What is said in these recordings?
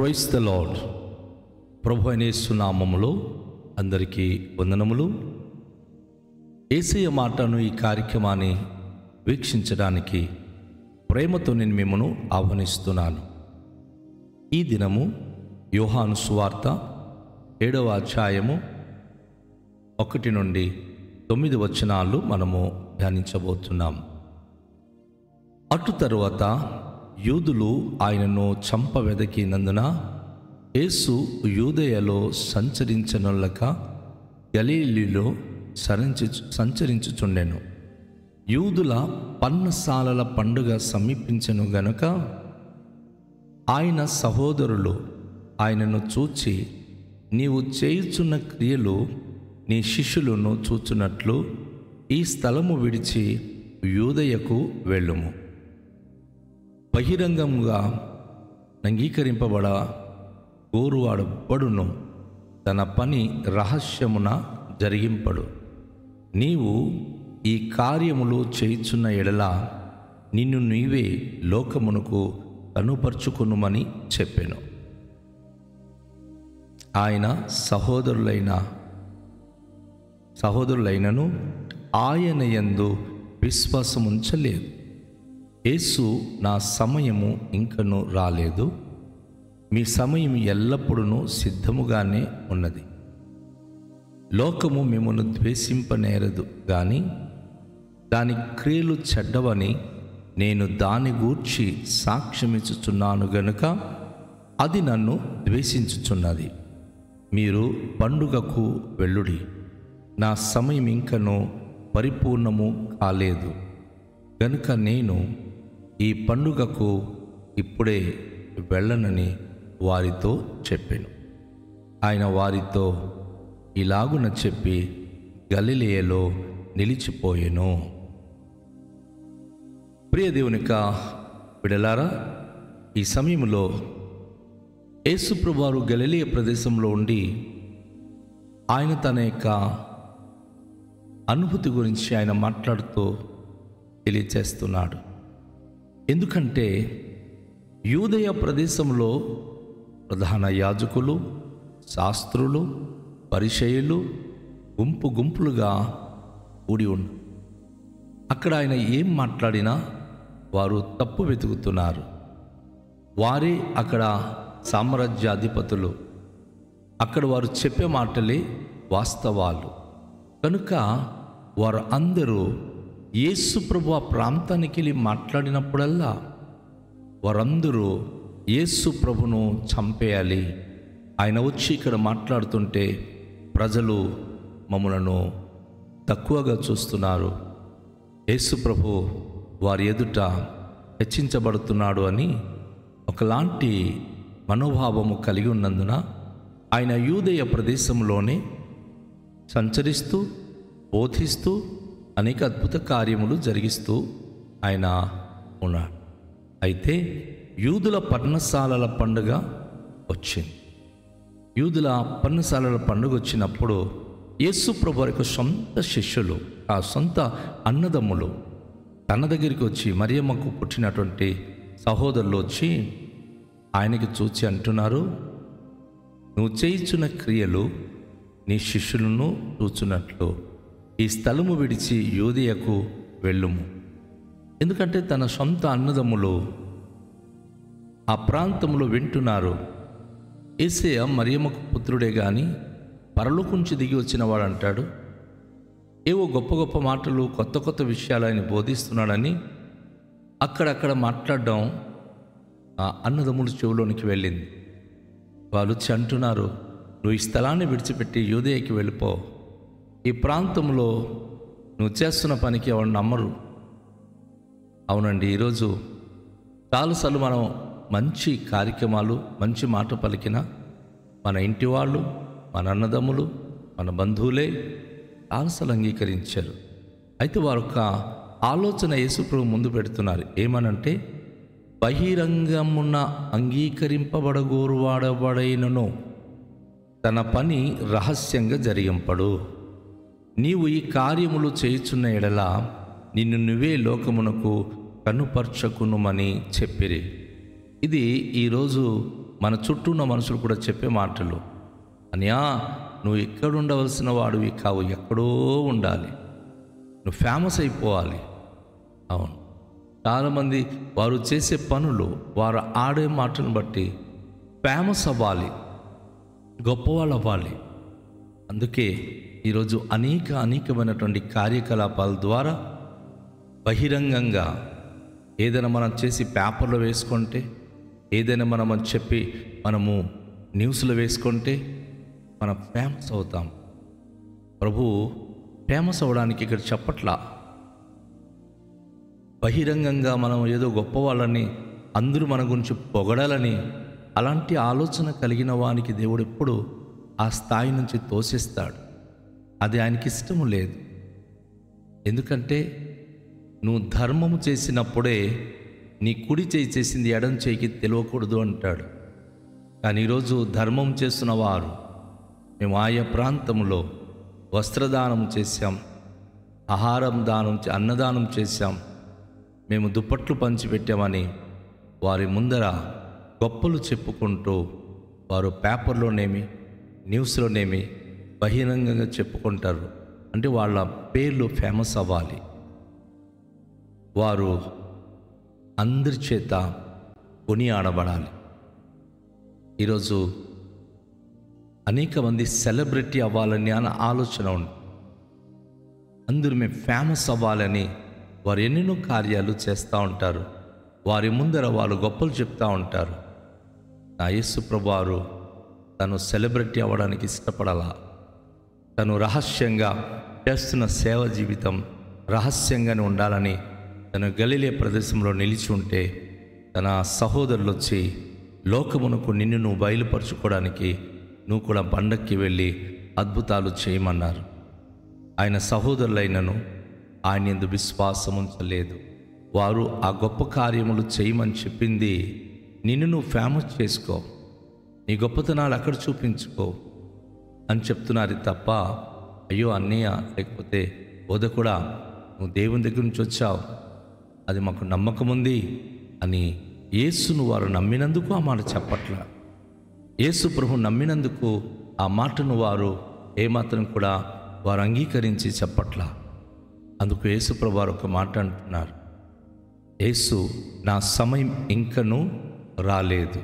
Praise the lord. ప్రభు అయిన యేసు నామములో అందరికీ వందనములు. యేసయ్య మాటను ఈ కార్యక్రమాన్ని వీక్షించడానికి ప్రేమతో నేను మిమ్మను ఆహ్వానిస్తున్నాను. ఈ దినము యోహాను సువార్త 7వ అధ్యాయము 1 నుండి 9 వచనాలు మనము ధ్యానించబోతున్నాం. అటు తరువాత యూదులు ఆయనను చంపవెదకినందున యేసు యూదయలో సంచరించనొల్లక గలిలయలో సంచరించుచుండెను. యూదుల పన్నసాలల పండుగ సమీపించెను గనుక ఆయన సహోదరులు ఆయనను చూచి, నీవు చేయుచున్న క్రియలు నీ శిష్యులను చూచున్నట్లు ఈ స్థలము విడిచి యూదయకు వెళ్ళుము. బహిరంగముగా అంగీకరింపబడ గోరువాడెవ్వడును తన పని రహస్యమున జరిగింపడు. నీవు ఈ కార్యములు చేయుచున్న ఎడల నిన్ను నీవే లోకమునకు కనుపరుచుకొనుమని చెప్పెను. ఆయన సహోదరులైనను ఆయన యందు విశ్వాసముంచలేదు. యేసు, నా సమయము ఇంకను రాలేదు, మీ సమయం ఎల్లప్పుడూ సిద్ధముగానే ఉన్నది. లోకము మిమ్మల్ని ద్వేషింపనేరదు గాని దాని క్రియలు చెడ్డవని నేను దాని గూర్చి సాక్ష్యమిచ్చుచున్నాను గనుక అది నన్ను ద్వేషించుచున్నది. మీరు పండుగకు వెళ్ళుడి, నా సమయం ఇంకను పరిపూర్ణము కాలేదు గనుక నేను ఈ పండుగకు ఇప్పుడే వెళ్ళనని వారితో చెప్పాను. ఆయన వారితో ఇలాగున చెప్పి గలిలయలో నిలిచిపోయెను. ప్రియ దేవునిక బిడ్డలారా, ఈ సమయంలో యేసుప్రభువు వారు గలిలయ ప్రదేశంలో ఉండి ఆయన తన యొక్క అనుభూతి గురించి ఆయన మాట్లాడుతూ తెలియచేస్తున్నాడు. ఎందుకంటే యూదయ ప్రదేశంలో ప్రధాన యాజకులు, శాస్త్రులు, పరిసయ్యులు గుంపులుగా కూడి ఉన్నారు. అక్కడ ఆయన ఏం మాట్లాడినా వారు తప్పు వెతుకుతున్నారు. వారే అక్కడ సామ్రాజ్యాధిపతులు. అక్కడ వారు చెప్పే మాటలే వాస్తవాలు. కనుక వారు అందరూ యేసు ప్రభు ఆ ప్రాంతానికి వెళ్ళి మాట్లాడినప్పుడల్లా వారందరూ యేసు ప్రభును చంపేయాలి. ఆయన వచ్చి ఇక్కడ మాట్లాడుతుంటే ప్రజలు మమ్మలను తక్కువగా చూస్తున్నారు, యేసు ప్రభు వారి ఎదుట హెచ్చించబడుతున్నాడు అని ఒకలాంటి మనోభావము కలిగి ఉన్నందున ఆయన యూదయ ప్రదేశంలోనే సంచరిస్తూ బోధిస్తూ అనేక అద్భుత కార్యములు జరిగిస్తూ ఆయన ఉన్నాడు. అయితే యూదుల పర్ణశాలల పండుగ వచ్చింది. యూదుల పర్ణశాలల పండుగ వచ్చినప్పుడు యేసు ప్రభు వారి సొంత శిష్యులు, ఆ సొంత అన్నదమ్ములు తన దగ్గరికి వచ్చి, మరియమ్మకు పుట్టినటువంటి సహోదరులు వచ్చి ఆయనకి చూచి అంటున్నారు, నువ్వు చేయుచున్న క్రియలు నీ శిష్యులను చూచున్నట్లు ఈ స్థలము విడిచి యూదయకు వెళ్ళుము. ఎందుకంటే తన సొంత అన్నదమ్ములు ఆ ప్రాంతంలో వింటున్నారు, యేసయ్య మరియమ్మకు పుత్రుడే కానీ పరలోకం నుంచి దిగి వచ్చిన వాడు అంటాడు, ఏవో గొప్ప గొప్ప మాటలు, కొత్త కొత్త విషయాలు ఆయన బోధిస్తున్నాడని అక్కడక్కడ మాట్లాడడం ఆ అన్నదమ్ముల చెవులోనికి వెళ్ళింది. వాళ్ళు వచ్చి అంటున్నారు, నువ్వు ఈ స్థలాన్ని విడిచిపెట్టి యూదయకి వెళ్ళిపో, ఈ ప్రాంతంలో నువ్వు చేస్తున్న పనికి ఎవరు నమ్మరు. అవునండి, ఈరోజు చాలాసార్లు మనం మంచి కార్యక్రమాలు, మంచి మాట పలికిన మన ఇంటి వాళ్ళు, మన అన్నదమ్ములు, మన బంధువులే చాలాసార్లు అంగీకరించారు. అయితే వారు ఒక ఆలోచన యేసుప్రభు ముందు పెడుతున్నారు. ఏమనంటే, బహిరంగమున అంగీకరింపబడగోరువాడబడైనను తన పని రహస్యంగా జరిగింపడు. నీవు ఈ కార్యములు చేయుచున్న ఎడల నిన్ను నువ్వే లోకమునకు కనుపర్చకునుమని చెప్పిరి. ఇది ఈరోజు మన చుట్టూ ఉన్న మనుషులు కూడా చెప్పే మాటలు, అన్యా నువ్వు ఎక్కడ ఉండవలసిన వాడివి కావు, ఎక్కడో ఉండాలి, నువ్వు ఫేమస్ అయిపోవాలి. అవును, చాలామంది వారు చేసే పనులు, వారు ఆడే మాటను బట్టి ఫేమస్ అవ్వాలి, గొప్పవాళ్ళు అవ్వాలి. అందుకే ఈరోజు అనేకమైనటువంటి కార్యకలాపాల ద్వారా బహిరంగంగా ఏదైనా మనం చేసి పేపర్లో వేసుకుంటే, ఏదైనా మనం చెప్పి మనము న్యూస్లో వేసుకుంటే మనం ఫేమస్ అవుతాం. ప్రభు ఫేమస్ అవ్వడానికి ఇక్కడ చెప్పట్లా. బహిరంగంగా మనం ఏదో గొప్పవాళ్ళని, అందరూ మన గురించి పొగడాలని, అలాంటి ఆలోచన కలిగిన వానికి దేవుడు ఎప్పుడు ఆ స్థాయి నుంచి తోసిస్తాడు. అది ఆయనకి ఇష్టము లేదు. ఎందుకంటే నువ్వు ధర్మము చేసినప్పుడే నీ కుడి చేయి చేసింది ఎడం చేయికి తెలియకూడదు అంటాడు. కానీ ఈరోజు ధర్మం చేస్తున్న వారు, మేము ఆయా ప్రాంతంలో వస్త్రదానం చేశాం, ఆహారం దానం, అన్నదానం చేశాం, మేము దుప్పట్లు పంచిపెట్టామని వారి ముందర గొప్పలు చెప్పుకుంటూ వారు పేపర్లోనేమి న్యూస్లోనేమి బహిరంగంగా చెప్పుకుంటారు. అంటే వాళ్ళ పేర్లు ఫేమస్ అవ్వాలి, వారు అందరి చేత కొనియాడబడాలి. ఈరోజు అనేక మంది సెలబ్రిటీ అవ్వాలని అన్న ఆలోచన ఉంది. అందరూ మేము ఫేమస్ అవ్వాలని వారు ఎన్నెన్నో కార్యాలు చేస్తూ ఉంటారు. వారి ముందర వాళ్ళు గొప్పలు చెప్తూ ఉంటారు. నా యేసు ప్రభువారు తను సెలబ్రిటీ అవ్వడానికి ఇష్టపడాల. తను రహస్యంగా చేస్తున్న సేవ జీవితం రహస్యంగానే ఉండాలని తన గలిలే ప్రదేశంలో నిలిచి ఉంటే, తన సహోదరులు వచ్చి లోకమునకు నిన్ను నువ్వు బయలుపరచుకోవడానికి నువ్వు కూడా బండక్కి వెళ్ళి అద్భుతాలు చేయమన్నారు. ఆయన సహోదరులైనను ఆయన యందు విశ్వాసం ఉంచలేదు. వారు ఆ గొప్ప కార్యములు చేయమని చెప్పింది నిన్ను నువ్వు ఫేమస్ చేసుకో, నీ గొప్పతనాలు అక్కడ చూపించుకో అని చెప్తున్నారు తప్ప, అయ్యో అన్నయ్య లేకపోతే బోధకుడా నువ్వు దేవుని దగ్గర నుంచి వచ్చావు, అది మాకు నమ్మకం ఉంది అని యేసును వారు నమ్మినందుకు ఆ మాట చెప్పట్ల. యేసు ప్రభు నమ్మినందుకు ఆ మాటను వారు ఏమాత్రం కూడా వారు అంగీకరించి చెప్పట్ల. అందుకు యేసు ప్రభు వారు ఒక మాట అంటున్నారు, యేసు నా సమయం ఇంకనూ రాలేదు,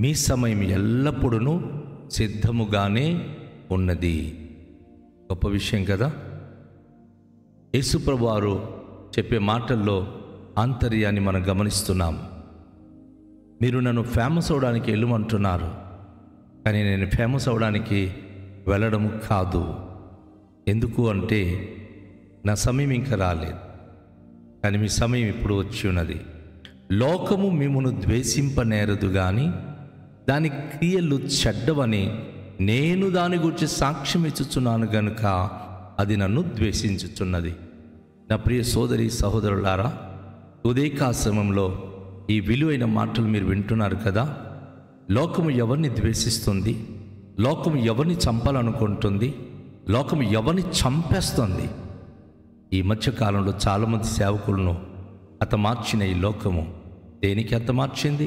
మీ సమయం ఎల్లప్పుడూ సిద్ధముగానే ఉన్నది. గొప్ప విషయం కదా. యేసు ప్రభు వారు చెప్పే మాటల్లో ఆంతర్యాన్ని మనం గమనిస్తున్నాం. మీరు నన్ను ఫేమస్ అవడానికి వెళ్ళమంటున్నారు, కానీ నేను ఫేమస్ అవడానికి వెళ్ళడం కాదు. ఎందుకు అంటే నా సమయం ఇంకా రాలేదు, కానీ మీ సమయం ఇప్పుడు వచ్చి ఉన్నది. లోకము మిమ్మును ద్వేషింపనేరదు కానీ దాని క్రియలు చెడ్డవని నేను దాని గురించి సాక్ష్యం ఇచ్చుచున్నాను గనుక అది నన్ను ద్వేషించుచున్నది. నా ప్రియ సోదరి సహోదరులారా, ఉదయకాశ్రమంలో ఈ విలువైన మాటలు మీరు వింటున్నారు కదా. లోకము ఎవరిని ద్వేషిస్తుంది, లోకము ఎవరిని చంపాలనుకుంటుంది, లోకము ఎవరిని చంపేస్తుంది. ఈ మధ్యకాలంలో చాలామంది సేవకులను హతమార్చిన ఈ లోకము దేనికి హతమార్చింది?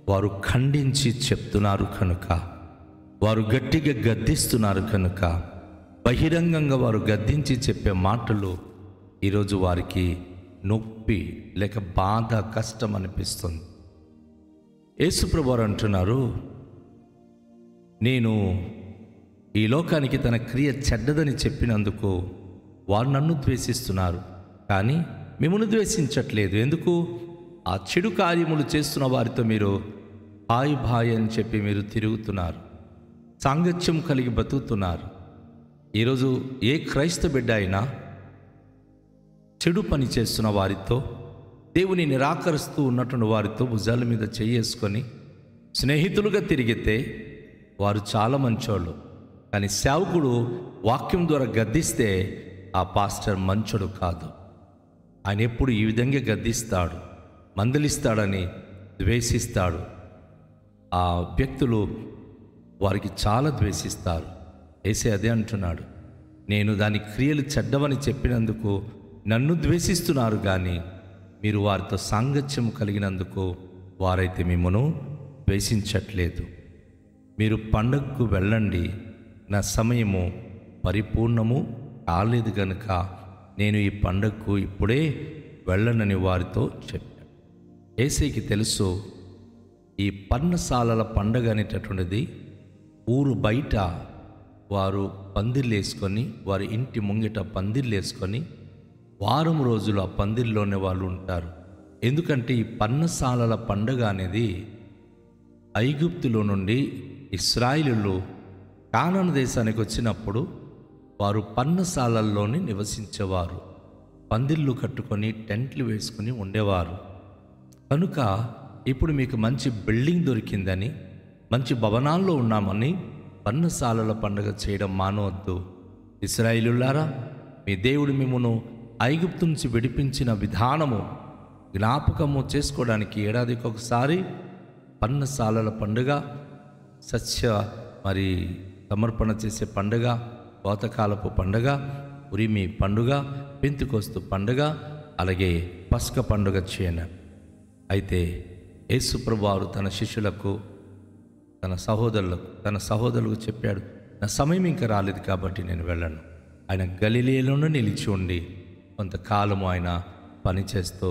వారు ఖండించి చెప్తున్నారు కనుక, వారు గట్టిగా గద్దిస్తున్నారు కనుక, బహిరంగంగా వారు గద్దించి చెప్పే మాటలు ఈరోజు వారికి నొప్పి లేక బాధ, కష్టం అనిపిస్తుంది. యేసుప్రభు వారు అంటున్నారు, నేను ఈ లోకానికి తన క్రియ చెడ్డదని చెప్పినందుకు వారు నన్ను ద్వేషిస్తున్నారు, కానీ మిమ్మల్ని ద్వేషించట్లేదు. ఎందుకు? ఆ చెడు కార్యములు చేస్తున్న వారితో మీరు హాయ్ భాయ్ అని చెప్పి మీరు తిరుగుతున్నారు, సాంగత్యం కలిగి బతుకుతున్నారు. ఈరోజు ఏ క్రైస్తవ బిడ్డ అయినా చెడు పని చేస్తున్న వారితో, దేవుని నిరాకరిస్తూ ఉన్నటువంటి వారితో భుజాల మీద చేసుకొని స్నేహితులుగా తిరిగితే వారు చాలా మంచోళ్ళు. కానీ సేవకుడు వాక్యం ద్వారా గద్దిస్తే ఆ పాస్టర్ మంచోడు కాదు. ఆయన ఎప్పుడు ఈ విధంగా గద్దిస్తాడు, మందలిస్తాడని ద్వేషిస్తాడు. ఆ వ్యక్తులు వారికి చాలా ద్వేషిస్తారు. యేసయ్య అదే అంటున్నాడు, నేను దాని క్రియలు చెడ్డవని చెప్పినందుకు నన్ను ద్వేషిస్తున్నారు, కానీ మీరు వారితో సాంగత్యం కలిగినందుకు వారైతే మిమ్మను ద్వేషించట్లేదు. మీరు పండగకు వెళ్ళండి, నా సమయము పరిపూర్ణము కాలేదు గనుక నేను ఈ పండగకు ఇప్పుడే వెళ్ళనని వారితో చెప్పాడు. యేసయ్యకి తెలుసు, ఈ పర్ణశాలల పండగ అనేటటువంటిది ఊరు బయట వారు పందిర్లు వేసుకొని, వారి ఇంటి ముంగిట పందిర్లు వేసుకొని వారం రోజులు ఆ పందిర్లోనే వాళ్ళు ఉంటారు. ఎందుకంటే ఈ పర్ణశాలల పండగ అనేది ఐగుప్తులో నుండి ఇశ్రాయేలీయులు కానాను దేశానికి వచ్చినప్పుడు వారు పర్ణశాలల్లోని నివసించేవారు. పందిర్లు కట్టుకొని టెంట్లు వేసుకుని ఉండేవారు. కనుక ఇప్పుడు మీకు మంచి బిల్డింగ్ దొరికిందని, మంచి భవనాల్లో ఉన్నామని పర్ణశాలల పండుగ చేయడం మానవద్దు. ఇశ్రాయేలీయులారా, మీ దేవుడు మిమ్మును ఐగుప్తు నుంచి విడిపించిన విధానము జ్ఞాపకము చేసుకోవడానికి ఏడాదికి ఒకసారి పర్ణశాలల పండుగ, సమర్పణ చేసే పండుగ, కోతకాలపు పండుగ, ఉరిమి పండుగ, పెంతెకొస్తు పండుగ, అలాగే పస్క పండుగ చేయను. అయితే యేసు ప్రభువారు తన శిష్యులకు, తన సహోదరులకు చెప్పాడు, నా సమయం ఇంకా రాలేదు కాబట్టి నేను వెళ్ళను. ఆయన గలిలయలోనే నిలిచి ఉండి కొంతకాలము ఆయన పనిచేస్తూ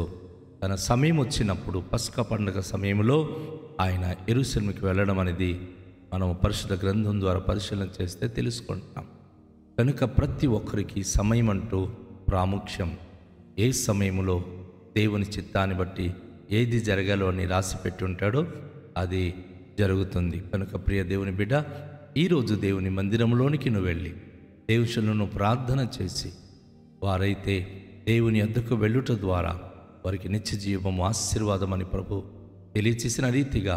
తన సమయం వచ్చినప్పుడు పస్క పండుగ సమయంలో ఆయన యెరూషలేముకి వెళ్ళడం అనేది మనం పరిశుద్ధ గ్రంథం ద్వారా పరిశీలన చేస్తే తెలుసుకుంటాం. కనుక ప్రతి ఒక్కరికి సమయం అంటూ ప్రాముఖ్యం. ఏ సమయంలో దేవుని చిత్తాన్ని బట్టి ఏది జరగాలో అని రాసి పెట్టి ఉంటాడో అది జరుగుతుంది. కనుక ప్రియ దేవుని బిడ్డ, ఈరోజు దేవుని మందిరంలోనికి నువ్వు వెళ్ళి దేవుని ప్రార్థన చేసి, వారైతే దేవుని యొద్దకు వెళ్ళుట ద్వారా వారికి నిత్య జీవము ఆశీర్వాదం అని ప్రభు తెలియచేసిన రీతిగా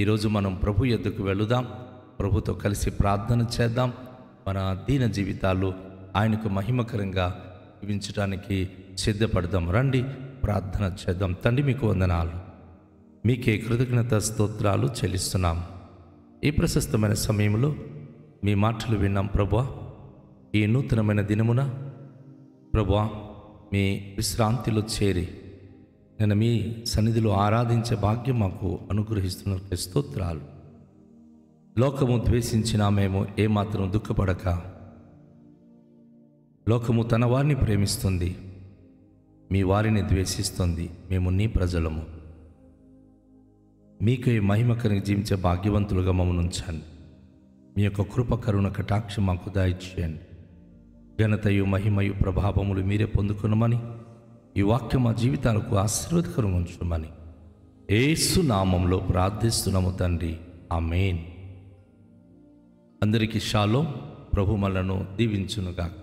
ఈరోజు మనం ప్రభు యొద్దకు వెళుదాం. ప్రభుతో కలిసి ప్రార్థన చేద్దాం. మన దీన జీవితాలు ఆయనకు మహిమకరంగా జీవించడానికి సిద్ధపడదాం. రండి ప్రార్థన చేద్దాం. తండ్రి, మీకు వందనాలు, మీకే కృతజ్ఞత స్తోత్రాలు చెల్లిస్తున్నాం. ఈ ప్రశస్తమైన సమయంలో మీ మాటలు విన్నాం ప్రభువా. ఈ నూతనమైన దినమున ప్రభువా, మీ విశ్రాంతిలో చేరి నేను మీ సన్నిధిలో ఆరాధించే భాగ్యం మాకు అనుగ్రహిస్తున్న స్తోత్రాలు. లోకము ద్వేషించిన మేము ఏమాత్రం దుఃఖపడక, లోకము తన వారిని ప్రేమిస్తుంది, మీ వారిని ద్వేషిస్తుంది. మేము నీ ప్రజలము. మీకే మహిమకరంగా జీవించే భాగ్యవంతులుగా మమ్మల్ని ఉంచండి. మీ యొక్క కృప, కరుణ, కటాక్షం మాకు దయచేయండి. ఘనతయు, మహిమయు, ప్రభావములు మీరే పొందుకునమని, ఈ వాక్యం మా జీవితాలకు ఆశీర్వాదకరంగా ఉంచమని యేసు నామంలో ప్రార్థిస్తున్నాము తండ్రి, ఆమేన్. అందరికీ షాలోమ్. ప్రభు మనలను దీవించునుగాక.